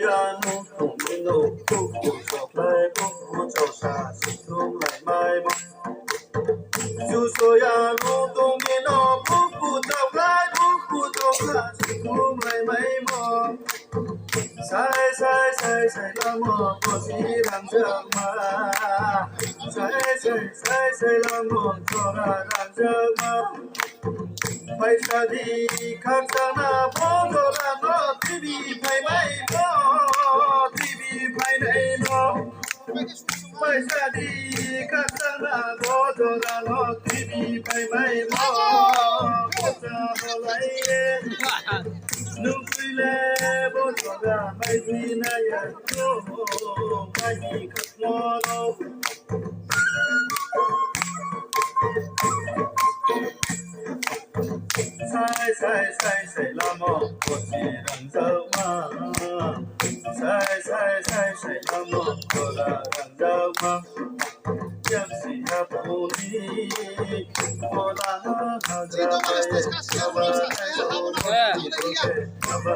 呀努努咪努，不不走来不不走啥，心中来买么？就说呀努努咪努，不不走来不不走啥，心中来买么？sai la mo ko si ram jang ma sai la mo ko ra ram jang ma pai sa di khang sang na bo do ra no ti bi pai mai bo ti bi pai nei no pai sa di khang sang na bo do ra no ti bi pai mai bo ko sa bo lai nung le bo do ra mai di na ya no mai di khak mo no sai la mo ko si ram jang ma sai la mo ko ra ram jang ma yang si ha pu ni ko da ha ja ba ya ba